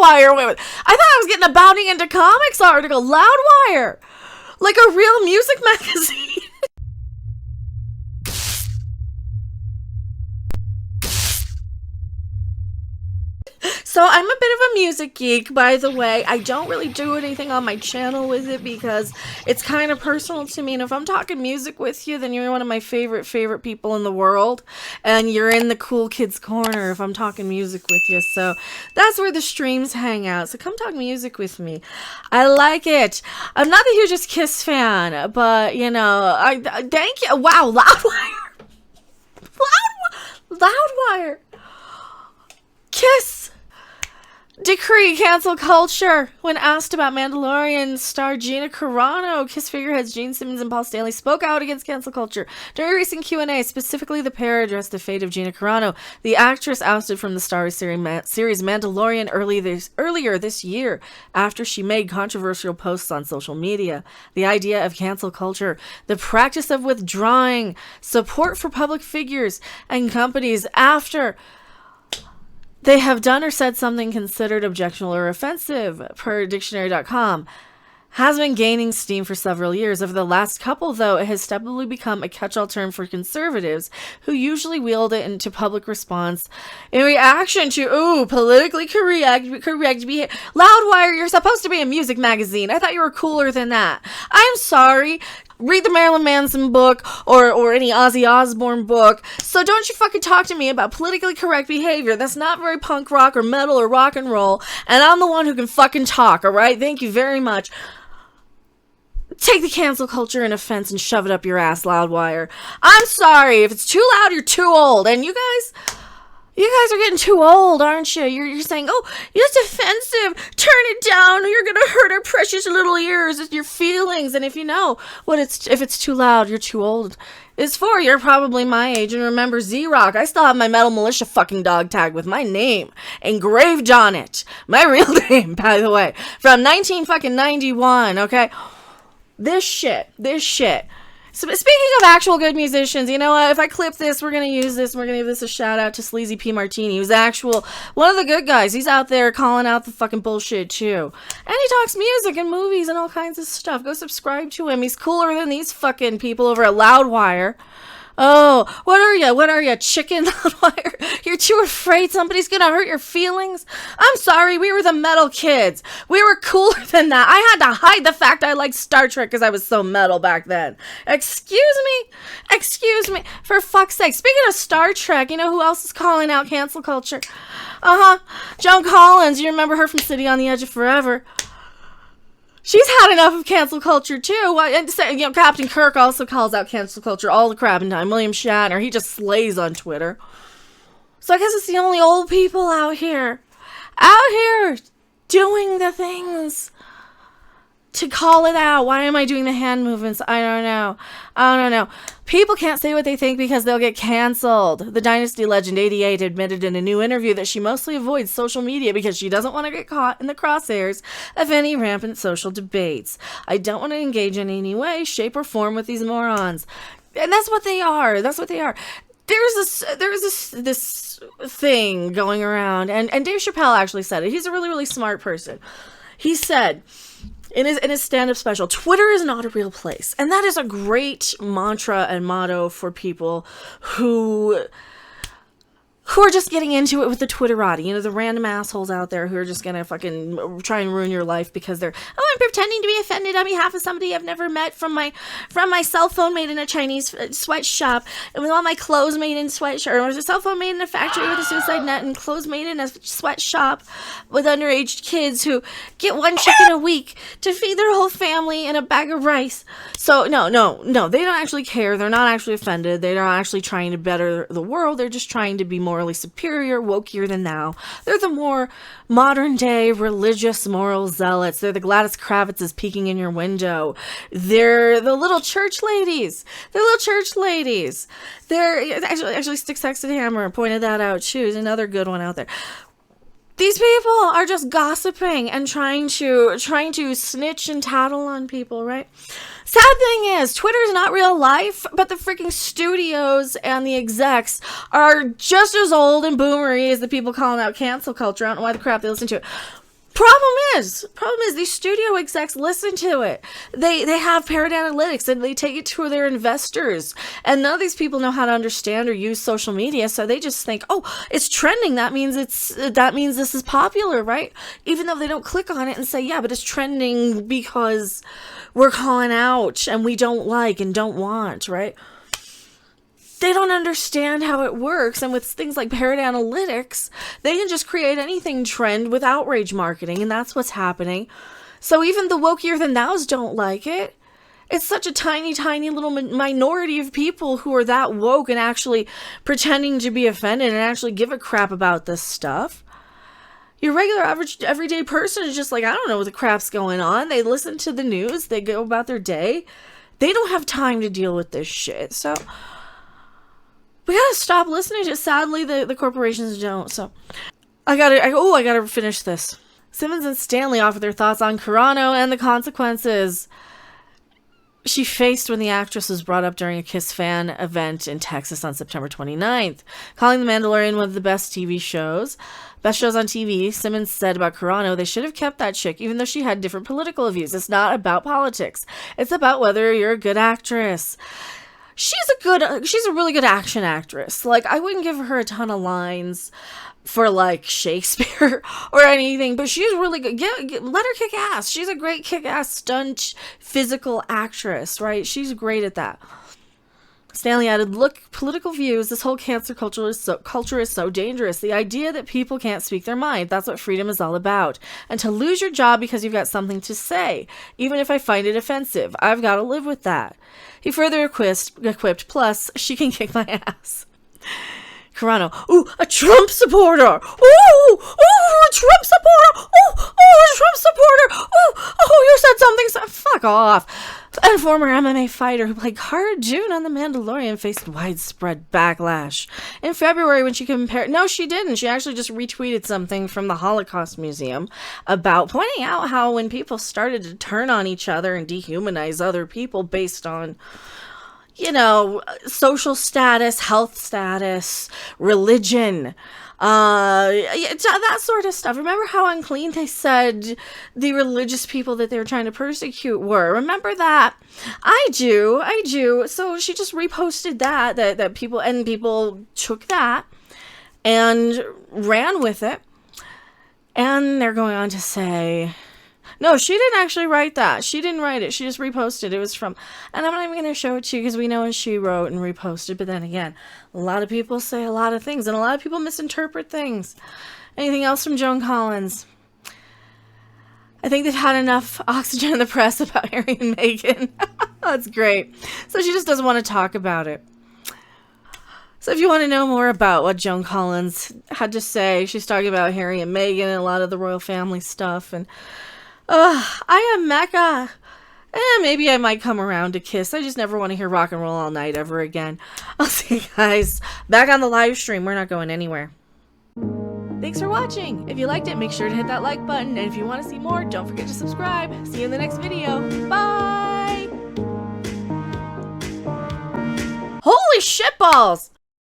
Loudwire. Wait, I thought I was getting a Bounding into Comics article. Loudwire. Like a real music magazine. So I'm a bit of a music geek, by the way. I don't really do anything on my channel with it because it's kind of personal to me. And if I'm talking music with you, then you're one of my favorite people in the world. And you're in the cool kids corner if I'm talking music with you. So that's where the streams hang out. So come talk music with me. I like it. I'm not the hugest Kiss fan, but you know, thank you. Wow, Loudwire. Loudwire. Kiss. Decree cancel culture. When asked about Mandalorian star Gina Carano, Kiss figureheads Gene Simmons and Paul Stanley spoke out against cancel culture. During a recent Q&A, specifically the pair addressed the fate of Gina Carano, the actress ousted from the Star Wars series Mandalorian earlier this year after she made controversial posts on social media. The idea of cancel culture, the practice of withdrawing support for public figures and companies after they have done or said something considered objectionable or offensive, per dictionary.com, has been gaining steam for several years. Over the last couple, though, it has steadily become a catch-all term for conservatives who usually wield it into public response in reaction to, politically correct behavior. Loudwire, you're supposed to be a music magazine. I thought you were cooler than that. I'm sorry. Read the Marilyn Manson book or any Ozzy Osbourne book. So don't you fucking talk to me about politically correct behavior. That's not very punk rock or metal or rock and roll. And I'm the one who can fucking talk, alright? Thank you very much. Take the cancel culture in offense and shove it up your ass, Loudwire. I'm sorry. If it's too loud, you're too old. And you guys are getting too old, aren't you? You're saying, it's offensive. Turn it down. You're going to hurt our precious little ears. It's your feelings. And if you know if it's too loud, you're too old. It's for, you're probably my age. And remember Z-Rock. I still have my Metal Militia fucking dog tag with my name engraved on it. My real name, by the way. From 1991, okay? This shit. So, speaking of actual good musicians, you know what? If I clip this, we're going to use this. And we're going to give this a shout out to Sleazy P. Martini, who's one of the good guys. He's out there calling out the fucking bullshit, too. And he talks music and movies and all kinds of stuff. Go subscribe to him. He's cooler than these fucking people over at Loudwire. Oh, what are you, chicken? Loudwire? You're too afraid somebody's gonna hurt your feelings? I'm sorry, we were the metal kids. We were cooler than that. I had to hide the fact I liked Star Trek because I was so metal back then. Excuse me, for fuck's sake. Speaking of Star Trek, you know who else is calling out cancel culture? Joan Collins. You remember her from City on the Edge of Forever. She's had enough of cancel culture, too. And Captain Kirk also calls out cancel culture all the crap in time. William Shatner, he just slays on Twitter. So I guess it's the only old people out here doing the things to call it out. Why am I doing the hand movements? I don't know. People can't say what they think because they'll get canceled. The Dynasty legend 88 admitted in a new interview that she mostly avoids social media because she doesn't want to get caught in the crosshairs of any rampant social debates. I don't want to engage in any way, shape, or form with these morons. And that's what they are. There's this thing going around, and Dave Chappelle actually said it. He's a really, really smart person. He said in his stand-up special, Twitter is not a real place. And that is a great mantra and motto for people who are just getting into it with the Twitterati. You know, the random assholes out there who are just gonna fucking try and ruin your life because I'm pretending to be offended on behalf of somebody I've never met from my cell phone made in a Chinese sweatshop, and with all my clothes made in sweatshop, or a cell phone made in a factory with a suicide net, and clothes made in a sweatshop with underage kids who get one chicken a week to feed their whole family and a bag of rice. So no, they don't actually care. They're not actually offended. They're not actually trying to better the world. They're just trying to be morally superior, wokier than thou. They're the more modern day religious moral zealots. They're the Gladys Kravitzes peeking in your window. They're the little church ladies. They're actually Stick Sexton Hammer pointed that out too. There's another good one out there. These people are just gossiping and trying to snitch and tattle on people, right? Sad thing is, Twitter is not real life, but the freaking studios and the execs are just as old and boomery as the people calling out cancel culture. I don't know why the crap they listen to it. Problem is these studio execs listen to it. They have parrot analytics and they take it to their investors. And none of these people know how to understand or use social media, so they just think, oh, it's trending. That means this is popular, right? Even though they don't click on it and say, yeah, but it's trending because we're calling out and we don't like and don't want, right? They don't understand how it works, and with things like parrot analytics, they can just create anything trend with outrage marketing, and that's what's happening. So even the wokier than thous don't like it. It's such a tiny, tiny little minority of people who are that woke and actually pretending to be offended and actually give a crap about this stuff. Your regular, average, everyday person is just like, I don't know what the crap's going on. They listen to the news, they go about their day. They don't have time to deal with this shit, so we gotta stop listening to it. Sadly, the corporations don't. So I gotta finish this. Simmons and Stanley offer their thoughts on Carano and the consequences she faced when the actress was brought up during a KISS fan event in Texas on September 29th. Calling The Mandalorian one of the best shows on TV, Simmons said about Carano, they should have kept that chick, even though she had different political views. It's not about politics. It's about whether you're a good actress. She's a really good action actress. Like, I wouldn't give her a ton of lines for, like, Shakespeare or anything, but she's really good. Let her kick ass. She's a great kick-ass stunt physical actress, right? She's great at that. Stanley added, look, political views, this whole cancer culture is so dangerous. The idea that people can't speak their mind, that's what freedom is all about. And to lose your job because you've got something to say, even if I find it offensive, I've got to live with that. He further equipped, plus, she can kick my ass. Carano, ooh, a Trump supporter! Ooh, a Trump supporter! Ooh, a Trump supporter! Ooh, you said something, fuck off. And former MMA fighter who played Cara Dune on The Mandalorian faced widespread backlash. In February, when she compared... No, she didn't. She actually just retweeted something from the Holocaust Museum about pointing out how when people started to turn on each other and dehumanize other people based on, you know, social status, health status, religion, that sort of stuff. Remember how unclean they said the religious people that they were trying to persecute were? Remember that? I do. So she just reposted that people took that and ran with it. And they're going on to say, no, she didn't actually write that. She didn't write it. She just reposted. It was from, and I'm not even going to show it to you because we know what she wrote and reposted. But then again, a lot of people say a lot of things and a lot of people misinterpret things. Anything else from Joan Collins? I think they've had enough oxygen in the press about Harry and Meghan. That's great. So she just doesn't want to talk about it. So if you want to know more about what Joan Collins had to say, she's talking about Harry and Meghan and a lot of the royal family stuff. And I am Mecca. Maybe I might come around to KISS. I just never want to hear rock and roll all night ever again. I'll see you guys back on the live stream. We're not going anywhere. Thanks for watching. If you liked it, make sure to hit that like button. And if you want to see more, don't forget to subscribe. See you in the next video. Bye! Holy shitballs!